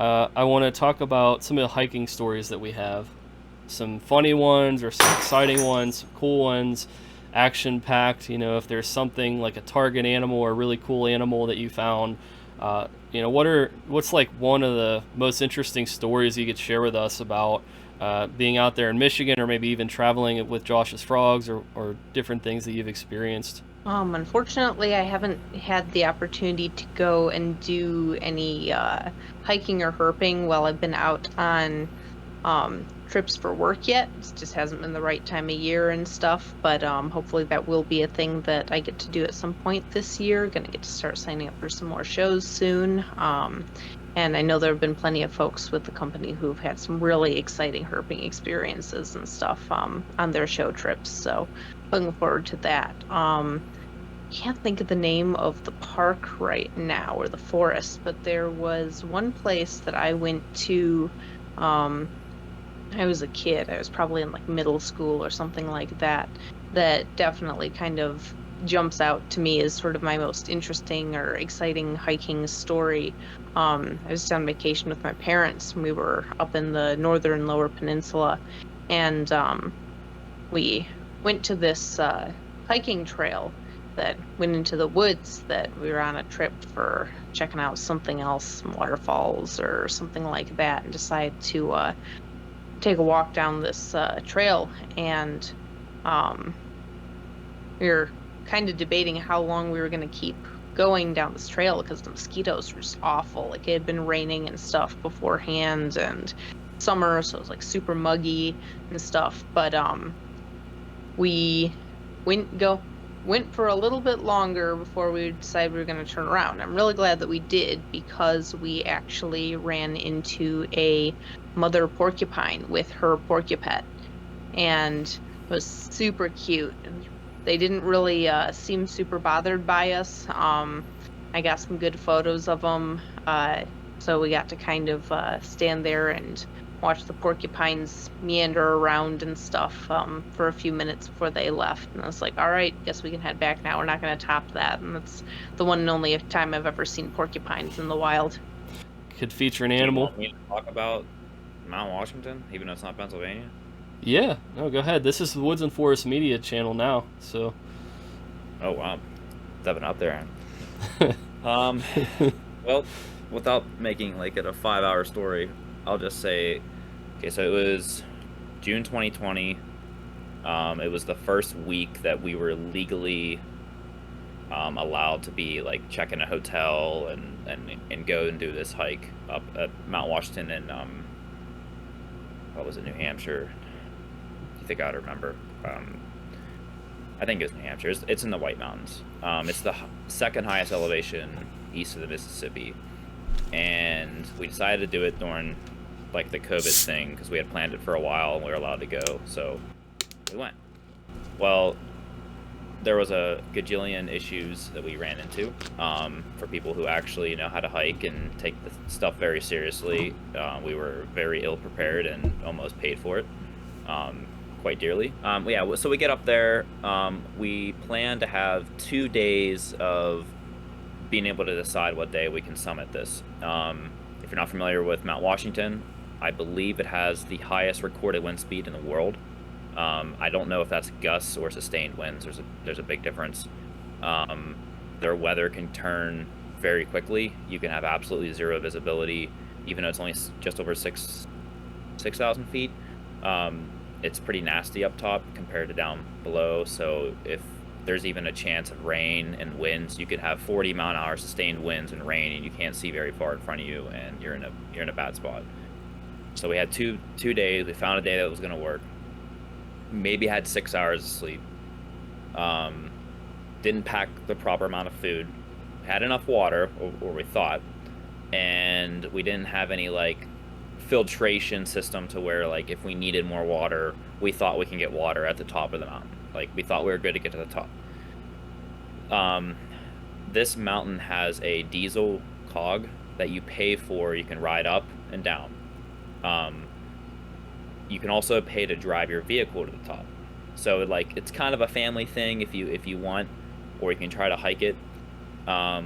I want to talk about some of the hiking stories that we have. Some funny ones or some exciting ones, some cool ones, action packed. If there's something like a target animal or a really cool animal that you found, what's like one of the most interesting stories you could share with us about being out there in Michigan, or maybe even traveling with Josh's frogs, or different things that you've experienced. Unfortunately, I haven't had the opportunity to go and do any hiking or herping while I've been out on trips for work yet. It just hasn't been the right time of year and stuff, but hopefully that will be a thing that I get to do at some point this year. Gonna get to start signing up for some more shows soon. And I know there have been plenty of folks with the company who've had some really exciting herping experiences and stuff on their show trips. So looking forward to that. Can't think of the name of the park right now or the forest, but there was one place that I went to. I was a kid. I was probably in like middle school or something like that. That definitely kind of jumps out to me as sort of my most interesting or exciting hiking story. I was on vacation with my parents. We were up in the northern lower peninsula, and we went to this hiking trail that went into the woods, that we were on a trip for checking out something else, some waterfalls or something like that, and decided to take a walk down this trail. And we were kind of debating how long we were going to keep going down this trail because the mosquitoes were just awful. Like, it had been raining and stuff beforehand, and summer, so it was like super muggy and stuff. But we went for a little bit longer before we decided we were going to turn around. I'm really glad that we did, because we actually ran into a mother porcupine with her porcupet, and it was super cute. They didn't really seem super bothered by us. I got some good photos of them, so we got to kind of stand there and watch the porcupines meander around and stuff for a few minutes before they left. And I was like, all right, guess we can head back now. We're not going to top that. And that's the one and only time I've ever seen porcupines in the wild. Could feature an Do you animal. want me to talk about Mount Washington, even though it's not Pennsylvania? Yeah, no, go ahead. This is the Woods and Forest Media channel now, so. Oh wow, stepping up there. Um, well, without making like it a 5-hour story, I'll just say, okay, so it was June 2020. It was the first week that we were legally allowed to be like check in a hotel and go and do this hike up at Mount Washington in what was it, New Hampshire? I think I'd remember. I think it was New Hampshire. It's in the White Mountains. It's the second highest elevation east of the Mississippi, and we decided to do it during like the COVID thing because we had planned it for a while and we were allowed to go, so we went. Well, there was a gajillion issues that we ran into for people who actually know how to hike and take the stuff very seriously. We were very ill prepared and almost paid for it. Quite dearly. Yeah, so we get up there. We plan to have 2 days of being able to decide what day we can summit this. If you're not familiar with Mount Washington, I believe it has the highest recorded wind speed in the world. I don't know if that's gusts or sustained winds. There's a big difference. Their weather can turn very quickly. You can have absolutely zero visibility, even though it's only just over 6,000 feet. It's pretty nasty up top compared to down below, so if there's even a chance of rain and winds, you could have 40-mile-an-hour sustained winds and rain, and you can't see very far in front of you, and you're in a bad spot. So we had two days. We found a day that was going to work. Maybe had 6 hours of sleep. Didn't pack the proper amount of food. Had enough water, or we thought, and we didn't have any like filtration system to where like if we needed more water, we thought we can get water at the top of the mountain. Like, we thought we were good to get to the top. This mountain has a diesel cog that you pay for. You can ride up and down. You can also pay to drive your vehicle to the top. So like it's kind of a family thing if you want, or you can try to hike it.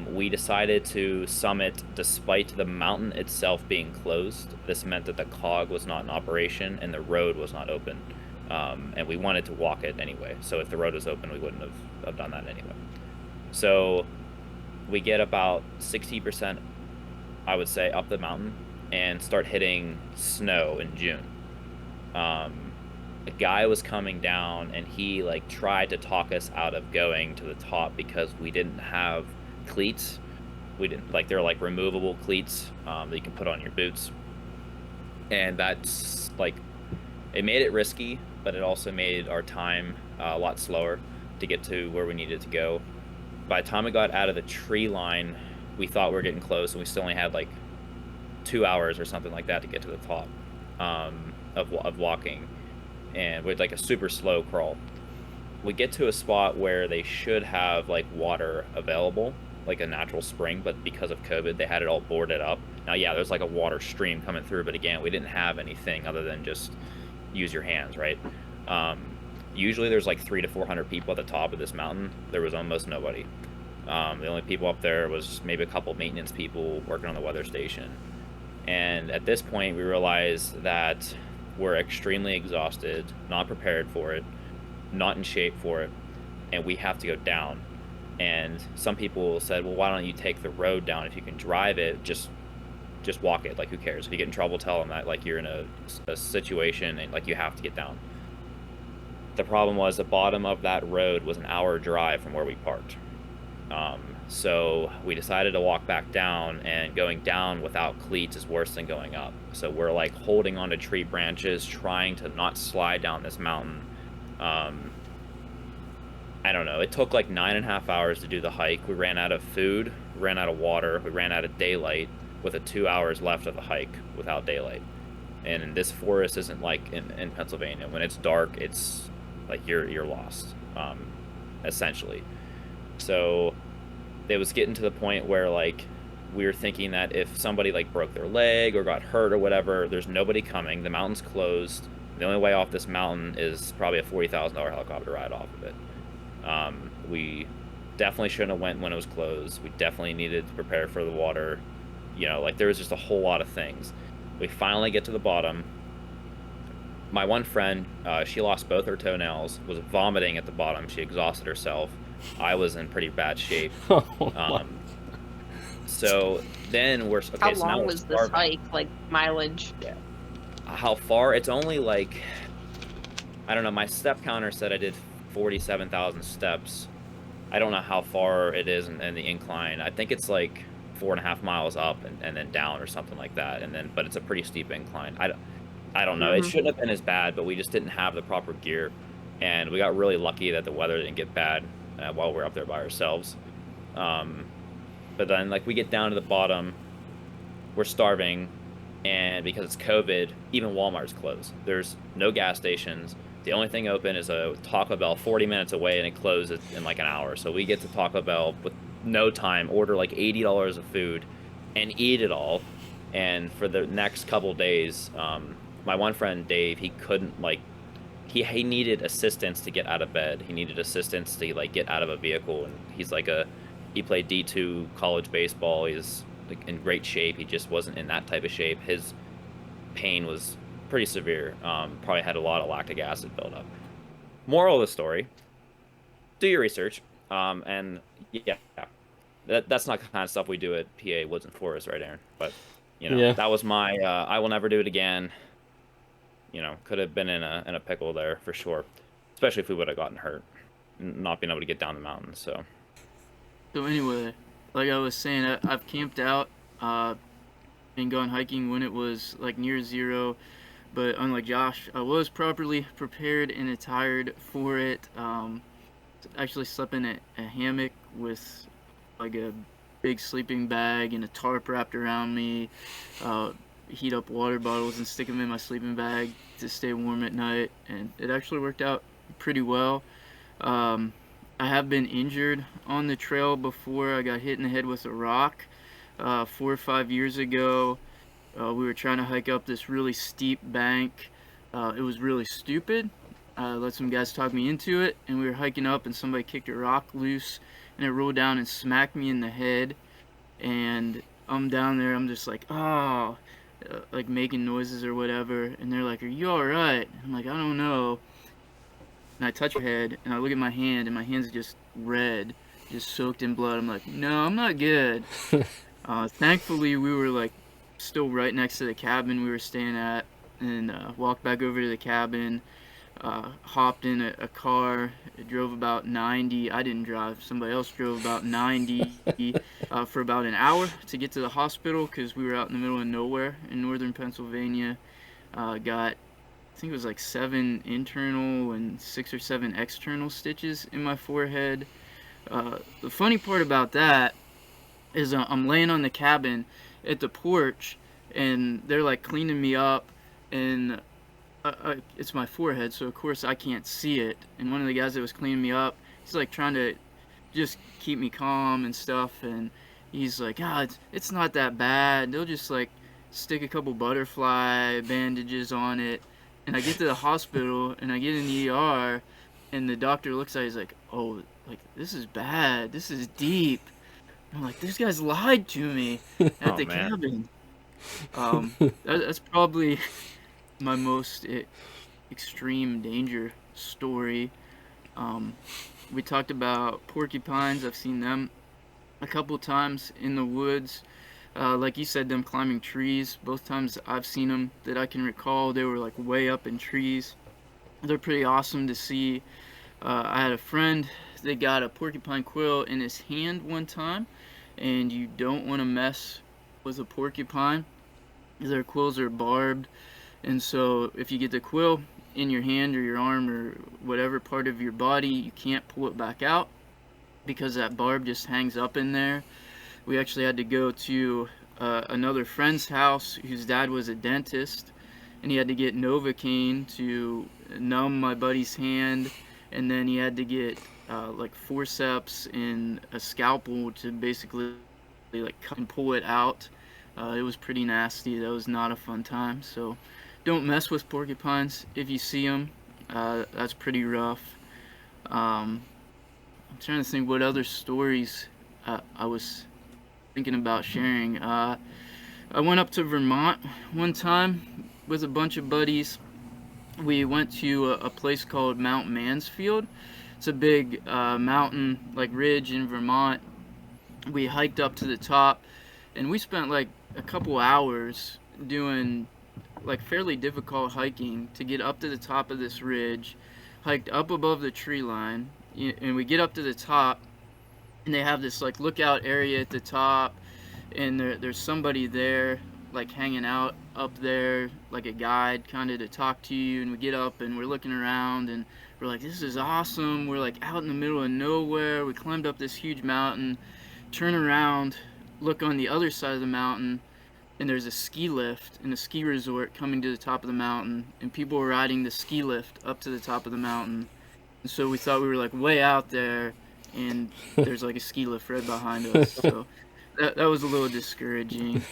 We decided to summit despite the mountain itself being closed. This meant that the cog was not in operation and the road was not open. And we wanted to walk it anyway. So if the road was open, we wouldn't have done that anyway. So we get about 60%, I would say, up the mountain and start hitting snow in June. A guy was coming down and he like tried to talk us out of going to the top because we didn't have cleats. We didn't like, they're like removable cleats that you can put on your boots, and that's like, it made it risky, but it also made our time a lot slower to get to where we needed to go. By the time we got out of the tree line, we thought we were getting close, and we still only had like 2 hours or something like that to get to the top of walking, and with like a super slow crawl. We get to a spot where they should have like water available, like a natural spring, but because of COVID, they had it all boarded up. Now, yeah, there's like a water stream coming through, but again, we didn't have anything other than just use your hands, right? Usually there's like 300 to 400 people at the top of this mountain. There was almost nobody. The only people up there was maybe a couple maintenance people working on the weather station. And at this point, we realized that we're extremely exhausted, not prepared for it, not in shape for it, and we have to go down. And some people said, well, why don't you take the road down? If you can drive it, just walk it. Like, who cares? If you get in trouble, tell them that like you're in a situation and like you have to get down. The problem was the bottom of that road was an hour drive from where we parked. So we decided to walk back down, and going down without cleats is worse than going up. So we're like holding onto tree branches, trying to not slide down this mountain. I don't know. It took like 9.5 hours to do the hike. We ran out of food, ran out of water, we ran out of daylight with 2 hours left of the hike without daylight. And this forest isn't like in Pennsylvania. When it's dark, it's like you're lost, essentially. So it was getting to the point where like we were thinking that if somebody like broke their leg or got hurt or whatever, there's nobody coming. The mountain's closed. The only way off this mountain is probably a $40,000 helicopter ride off of it. We definitely shouldn't have went when it was closed. We definitely needed to prepare for the water. You know, like there was just a whole lot of things. We finally get to the bottom. My one friend, she lost both her toenails, was vomiting at the bottom. She exhausted herself. I was in pretty bad shape. So then we're okay. How So now long we're was this starving. hike? Like mileage? Yeah. How far? It's only like, I don't know. My step counter said I did 47,000 steps. I don't know how far it is in the incline. I think it's like 4.5 miles up and then down or something like that. And then, but it's a pretty steep incline. I don't know. It shouldn't have been as bad, but we just didn't have the proper gear, and we got really lucky that the weather didn't get bad while we were up there by ourselves. But then, like, we get down to the bottom, we're starving, and because it's COVID, even Walmart's closed. There's no gas stations. The only thing open is a Taco Bell 40 minutes away, and it closes in like an hour. So we get to Taco Bell with no time, order like $80 of food, and eat it all. And for the next couple days, my one friend Dave, he couldn't like, he needed assistance to get out of bed. He needed assistance to like get out of a vehicle, and he's like he played D2 college baseball. He's like in great shape. He just wasn't in that type of shape. His pain was pretty severe. Probably had a lot of lactic acid buildup. Moral of the story: do your research. And yeah, that's not the kind of stuff we do at PA Woods and Forest, right, Aaron? But you know, Yeah. that was my. I will never do it again. You know, could have been in a pickle there for sure, especially if we would have gotten hurt, not being able to get down the mountain. So anyway, like I was saying, I've camped out and gone hiking when it was like near zero, but unlike Josh, I was properly prepared and attired for it. Actually slept in a hammock with like a big sleeping bag and a tarp wrapped around me. Heat up water bottles and stick them in my sleeping bag to stay warm at night, and it actually worked out pretty well. I have been injured on the trail before. I got hit in the head with a rock 4 or 5 years ago. We were trying to hike up this really steep bank. It was really stupid. Let some guys talk me into it, and we were hiking up and somebody kicked a rock loose and it rolled down and smacked me in the head. And I'm down there, I'm just like, oh, like making noises or whatever. And they're like, are you all right? I'm like, I don't know. And I touch her head, and I look at my hand, and my hand's just red, just soaked in blood. I'm like, no, I'm not good. Thankfully, we were like still right next to the cabin we were staying at, and walked back over to the cabin, hopped in a car. It drove about 90. I didn't drive. Somebody else drove about 90 for about an hour to get to the hospital because we were out in the middle of nowhere in northern Pennsylvania. Got, I think it was like 7 internal and 6 or 7 external stitches in my forehead. The funny part about that is I'm laying on the cabin at the porch, and they're like cleaning me up, and it's my forehead, so of course I can't see it. And one of the guys that was cleaning me up, he's like trying to just keep me calm and stuff, and he's like, it's not that bad. They'll just like stick a couple butterfly bandages on it. And I get to the hospital, and I get in the ER, and the doctor looks at it, he's like, oh, like, this is bad. This is deep. And I'm like, these guys lied to me at the cabin. That's probably my most extreme danger story. We talked about porcupines. I've seen them a couple times in the woods. Like you said, them climbing trees. Both times I've seen them that I can recall, they were like way up in trees. They're pretty awesome to see. I had a friend that got a porcupine quill in his hand one time, and you don't want to mess with a porcupine. Their quills are barbed, and so if you get the quill in your hand or your arm or whatever part of your body, you can't pull it back out because that barb just hangs up in there. We actually had to go to another friend's house whose dad was a dentist, and he had to get Novocaine to numb my buddy's hand, and then he had to get like forceps and a scalpel to basically like cut and pull it out. It was pretty nasty. That was not a fun time. So don't mess with porcupines if you see them. That's pretty rough. I'm trying to think what other stories I was thinking about sharing. I went up to Vermont one time with a bunch of buddies. We went to a place called Mount Mansfield. It's a big mountain, like ridge in Vermont. We hiked up to the top, and we spent like a couple hours doing like fairly difficult hiking to get up to the top of this ridge. Hiked up above the tree line, and we get up to the top, and they have this like lookout area at the top, and there's somebody there like hanging out up there, like a guide kind of to talk to you. And we get up and we're looking around, and we're like, this is awesome. We're like out in the middle of nowhere. We climbed up this huge mountain, turn around, look on the other side of the mountain, and there's a ski lift and a ski resort coming to the top of the mountain, and people were riding the ski lift up to the top of the mountain. And so we thought we were like way out there, and there's like a ski lift right behind us. So that was a little discouraging.